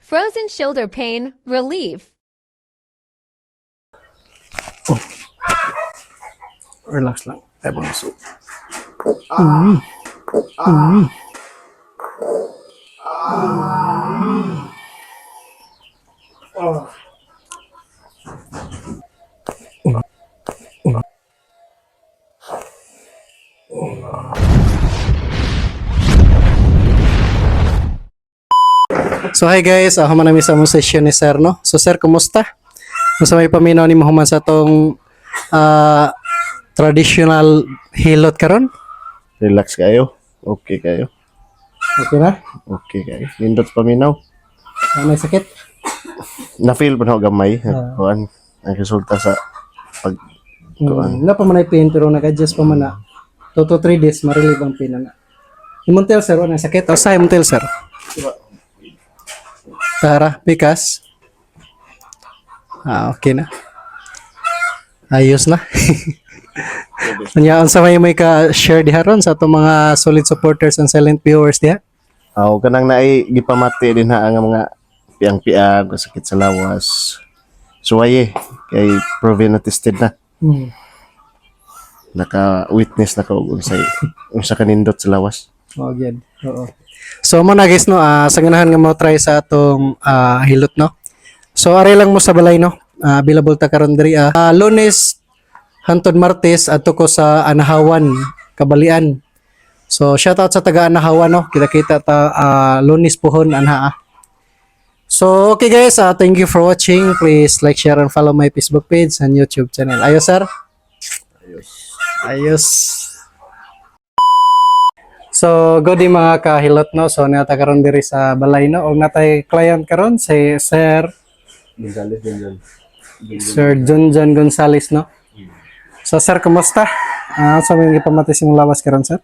Frozen shoulder pain relief. Relax lang. Tayo bang soup. So hi guys, ako man sa mong session ni Sir, no? So Sir, kumusta? Sa may paminaw ni Muhammad sa tong traditional hilot karon? Relax kayo. Okay kayo. Okay na? Okay kayo. Nindot paminaw. May sakit? Na-feel pa na ako gamay. Kuan ang resulta sa pag Wala pa man ay pain pero nag-adjust pa man na. 2 to 3 days ma-relieve ang pain na. Imuntel sir, wala sakit. O sa imuntel sir. Tara, bikas. Okay na. Ayos na. Kanya sa may ka-share diharon sa atong mga solid supporters and silent viewers diha. ako kanang naay gipamati din ha ang mga piang-piang sakit sa lawas. Suwaye kay proven na tested na. Naka-witness na ka og unsa kanindot sa lawas. Oh, good. Oo. So mo na guys no, sa ganahan nga mo try sa atong hilot no. So ari lang mo sa balay no. Available ta karon diri Lunes hangtod Martes adto ko sa Anahawan, Kabalian. So shout out sa taga Anahawan no. Kita-kita ta Lunes pohon anha. So okay guys, thank you for watching. Please like, share and follow my Facebook page and YouTube channel. Ayos sir. Ayos. So, good day mga kahilot no. So, nata karon diri sa balay no. Og natay client karon si Sir John Gonzales no. So, Sir, kumusta? Sa mga ipamati simong lawas karon, Sir?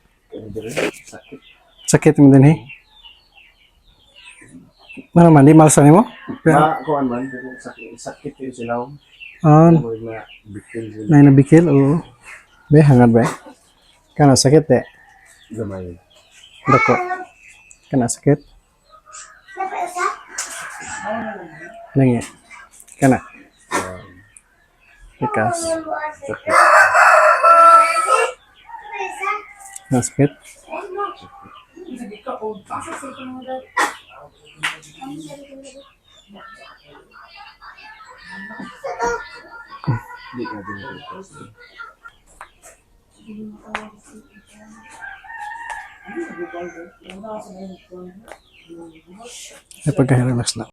Sakit mo din Ano man, di malsa nimo? Kuan man pero sakit yung silaw. Ah, Na bikil nay nabikil oo. Be hangad ba? Kana sakit gamay. Dako. Kana sakit. Nangi. Kana. Bikas. Sakit. Ay pagka-relax lang.